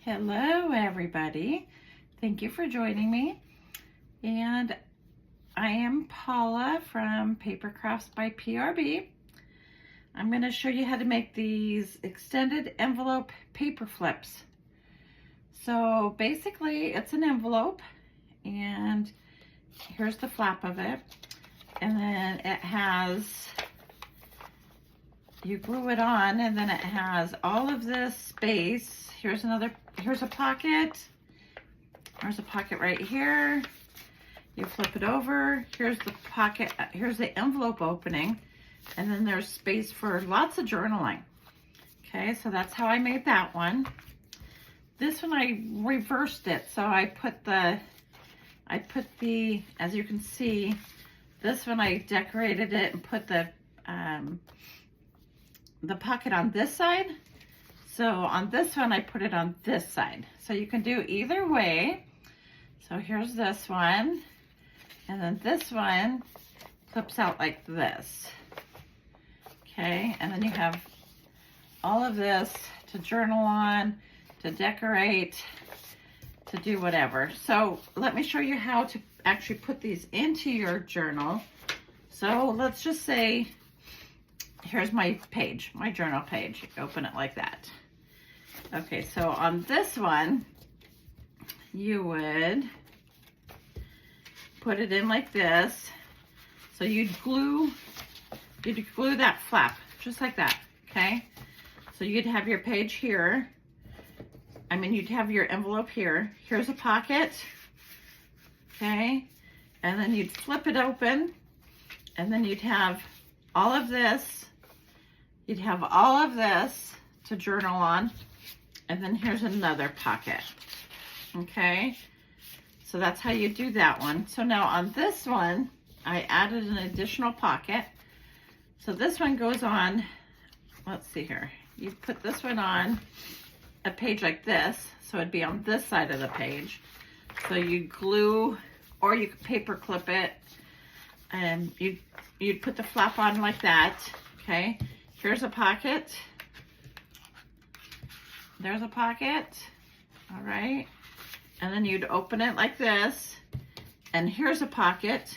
Hello everybody, thank you for joining me, and I am Paula from Paper Crafts by PRB. I'm going to show you how to make these extended envelope paper flips. So basically it's an envelope and here's the flap of it, and then it has, you glue it on, and then it has all of this space. Here's a pocket. There's a pocket right here. You flip it over. Here's the pocket. Here's the envelope opening. And then there's space for lots of journaling. Okay, so that's how I made that one. This one I reversed it. So I put the, as you can see, this one I decorated it and put the pocket on this side. So on this one, I put it on this side. So you can do either way. So here's this one. And then this one flips out like this. Okay, and then you have all of this to journal on, to decorate, to do whatever. So let me show you how to actually put these into your journal. So let's just say, here's my page, my journal page. You open it like that. Okay, so on this one, you would put it in like this. So you'd glue that flap, just like that, okay? So you'd have your page here. You'd have your envelope here. Here's a pocket, okay? And then you'd flip it open, and then you'd have all of this. You'd have all of this to journal on. And then here's another pocket, okay? So that's how you do that one. So now on this one, I added an additional pocket. So this one goes on, let's see here. You put this one on a page like this, so it'd be on this side of the page. So you glue, or you could paper clip it, and you'd put the flap on like that, okay? Here's a pocket. There's a pocket, all right? And then you'd open it like this, and here's a pocket,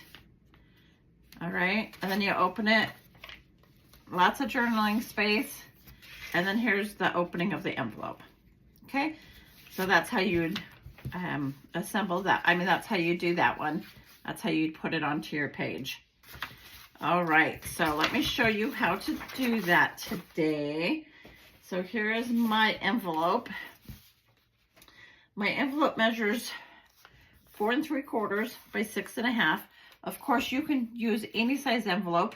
all right? And then you open it, lots of journaling space, and then here's the opening of the envelope, okay? So that's how you'd assemble that. That's how you do that one. That's how you'd put it onto your page. All right, so let me show you how to do that today. So here is my envelope. My envelope measures 4 3/4 by 6 1/2. Of course, you can use any size envelope.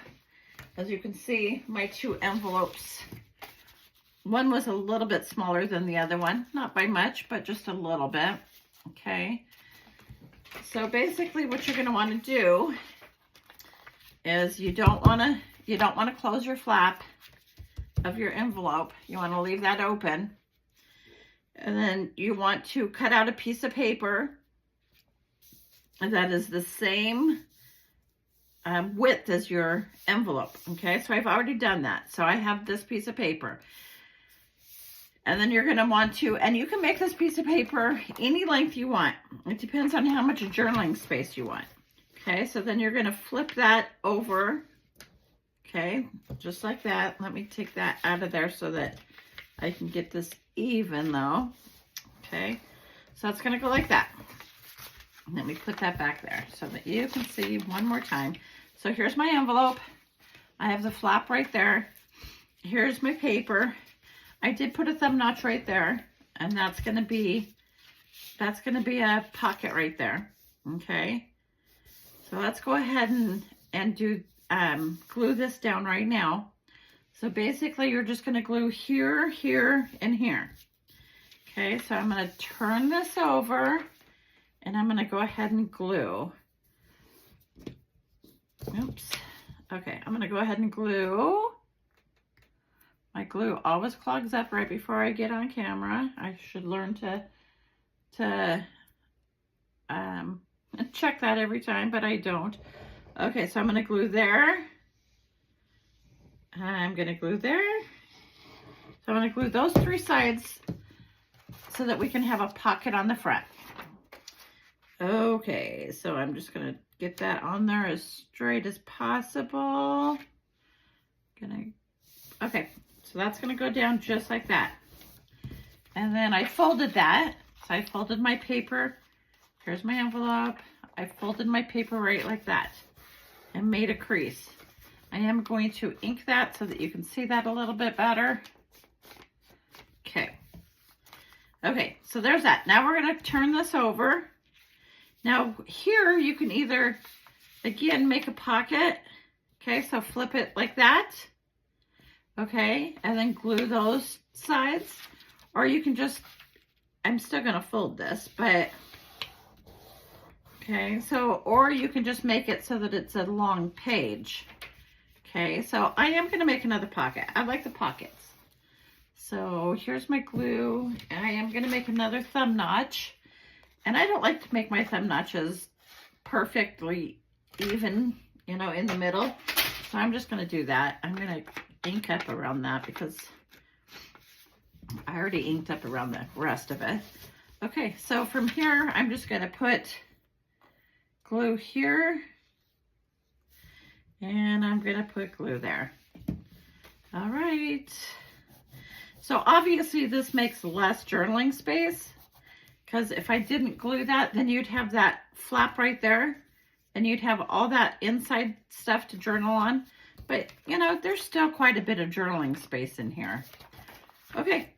As you can see, my 2 envelopes, one was a little bit smaller than the other one, not by much, but just a little bit, okay? So basically what you're gonna wanna do is you don't wanna close your flap of your envelope. You want to leave that open, and then you want to cut out a piece of paper that is the same width as your envelope, okay? So I've already done that. So I have this piece of paper, and then you're going to want to, and you can make this piece of paper any length you want. It depends on how much journaling space you want, okay? So then you're going to flip that over. Okay, just like that. Let me take that out of there so that I can get this even though. Okay, so it's gonna go like that. Let me put that back there so that you can see one more time. So here's my envelope. I have the flap right there. Here's my paper. I did put a thumb notch right there, and that's gonna be a pocket right there. Okay, so let's go ahead and do glue this down right now. So basically you're just going to glue here, here, and here. Okay, so I'm going to turn this over, and I'm going to go ahead and glue. Oops. Okay, I'm going to go ahead and glue. My glue always clogs up right before I get on camera. I should learn to check that every time, but I don't. Okay, so I'm going to glue there. I'm going to glue there. So I'm going to glue those 3 sides so that we can have a pocket on the front. Okay, so I'm just gonna get that on there as straight as possible. Okay, so that's gonna go down just like that. And then I folded that. So I folded my paper. Here's my envelope. I folded my paper right like that and made a crease. I am going to ink that so that you can see that a little bit better. Okay. Okay, so there's that. Now we're gonna turn this over. Now here you can either, again, make a pocket. Okay, so flip it like that. Okay, and then glue those sides. Or you can just, I'm still gonna fold this, but, okay, so, or you can just make it so that it's a long page. Okay, so I am gonna make another pocket. I like the pockets. So here's my glue. I am gonna make another thumb notch. And I don't like to make my thumb notches perfectly even, you know, in the middle. So I'm just gonna do that. I'm gonna ink up around that because I already inked up around the rest of it. Okay, so from here, I'm just gonna put glue here. And I'm gonna put glue there. All right. So obviously this makes less journaling space because if I didn't glue that, then you'd have that flap right there and you'd have all that inside stuff to journal on. But you know, there's still quite a bit of journaling space in here. Okay,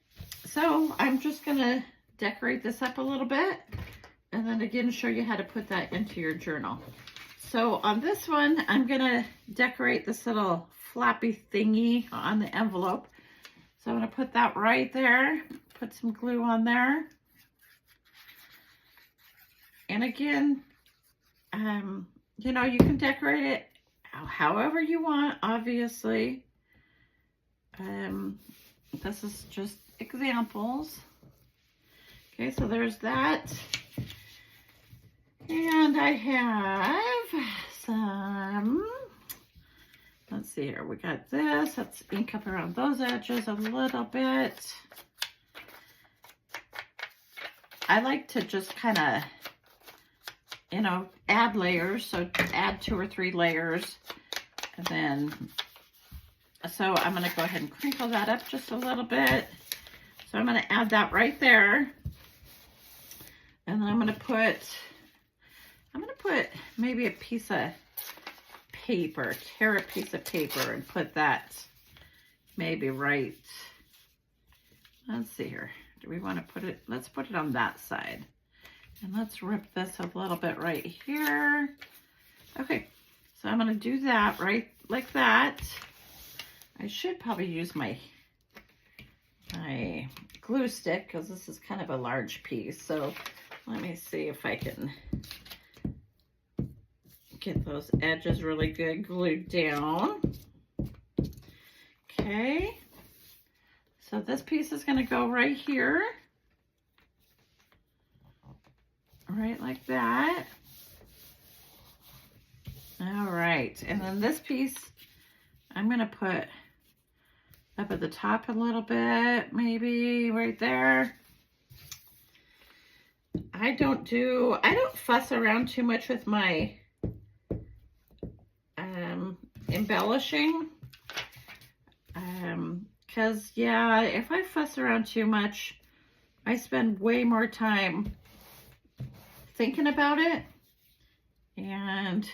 so I'm just gonna decorate this up a little bit and then again show you how to put that into your journal. So on this one, I'm gonna decorate this little flappy thingy on the envelope. So I'm gonna put that right there, put some glue on there. And again, you know, you can decorate it however you want, obviously. This is just examples. Okay, so there's that. And I have some, let's see here, we got this. Let's ink up around those edges a little bit. I like to just kind of, you know, add layers. So add 2 or 3 layers. And then, so I'm going to go ahead and crinkle that up just a little bit. So I'm going to add that right there. And then I'm going to put maybe a piece of paper, tear a piece of paper and put that maybe right, let's see here. Do we want to put it, let's put it on that side. And let's rip this a little bit right here. Okay, so I'm going to do that right like that. I should probably use my glue stick because this is kind of a large piece. So let me see if I can get those edges really good glued down. Okay, so this piece is going to go right here, right like that. All right, and then this piece I'm going to put up at the top a little bit, maybe right there. I don't fuss around too much with my embellishing, because yeah, if I fuss around too much, I spend way more time thinking about it. And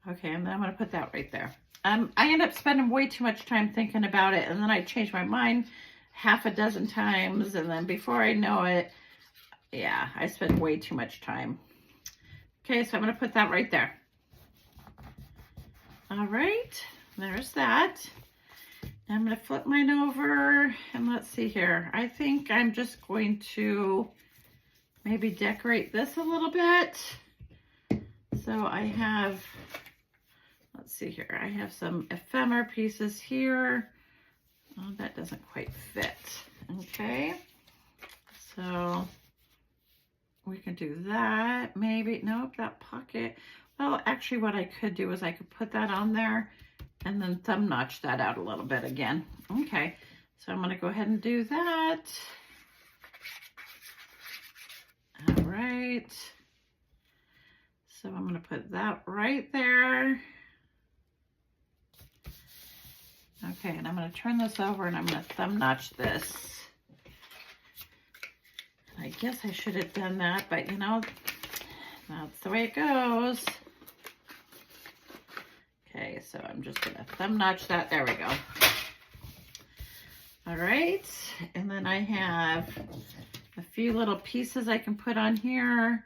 okay, and then I'm going to put that right there. I end up spending way too much time thinking about it, and then I change my mind half a dozen times, and then before I know it, yeah, I spend way too much time. Okay, so I'm going to put that right there. All right, there's that. Now I'm going to flip mine over, and let's see here. I think I'm just going to maybe decorate this a little bit. So I have, let's see here. I have some ephemera pieces here. Oh, that doesn't quite fit. Okay, so we can do that. Maybe, nope, that pocket. Well, actually what I could do is I could put that on there and then thumb notch that out a little bit again. Okay, so I'm going to go ahead and do that. right. So I'm going to put that right there. Okay, and I'm going to turn this over and I'm going to thumb notch this. I guess I should have done that, but you know, that's the way it goes. Okay, so I'm just going to thumb notch that. There we go. All right, and then I have a few little pieces I can put on here.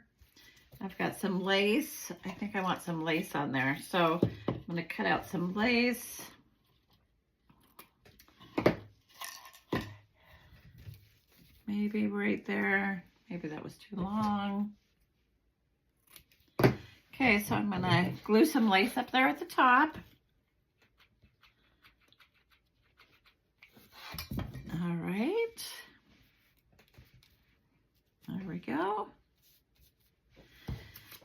I've got some lace. I think I want some lace on there. So I'm going to cut out some lace. Maybe right there. Maybe that was too long. Okay, so I'm going to glue some lace up there at the top. All right. There we go.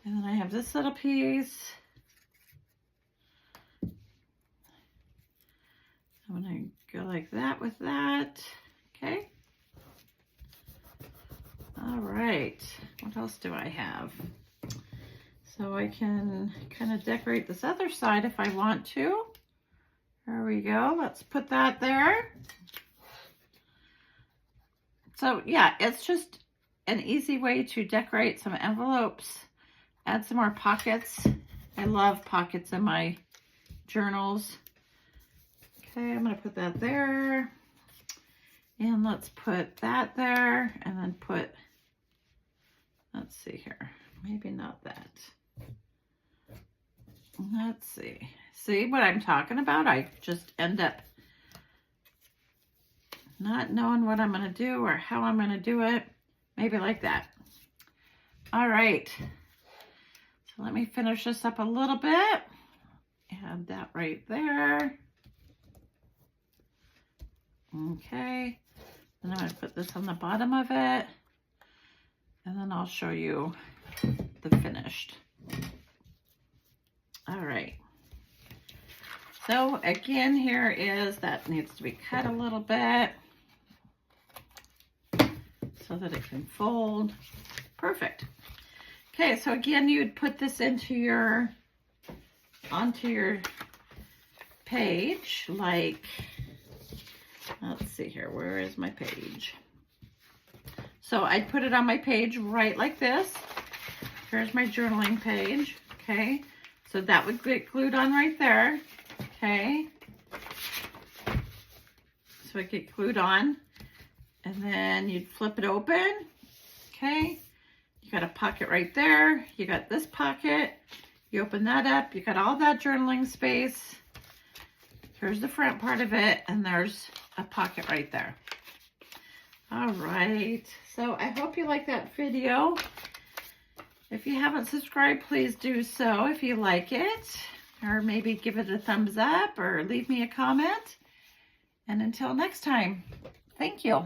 And then I have this little piece. I'm going to go like that with that. Okay. All right. What else do I have? So I can kind of decorate this other side if I want to. There we go. Let's put that there. So yeah, it's just an easy way to decorate some envelopes. Add some more pockets. I love pockets in my journals. Okay, I'm going to put that there. And let's put that there. And then put, let's see here. Maybe not that. Let's see. See what I'm talking about? I just end up not knowing what I'm going to do or how I'm going to do it. Maybe like that. All right. So let me finish this up a little bit. Add that right there. Okay. Then I'm going to put this on the bottom of it. And then I'll show you the finished. All right. So again, here is, that needs to be cut a little bit so that it can fold. Perfect. Okay, so again, you'd put this into onto your page, like, let's see here, where is my page? So I'd put it on my page right like this. Here's my journaling page, okay? So that would get glued on right there, okay? So it get glued on, and then you'd flip it open, okay? You got a pocket right there. You got this pocket. You open that up. You got all that journaling space. Here's the front part of it, and there's a pocket right there. All right. So I hope you like that video. If you haven't subscribed, please do so if you like it, or maybe give it a thumbs up or leave me a comment. And until next time, thank you.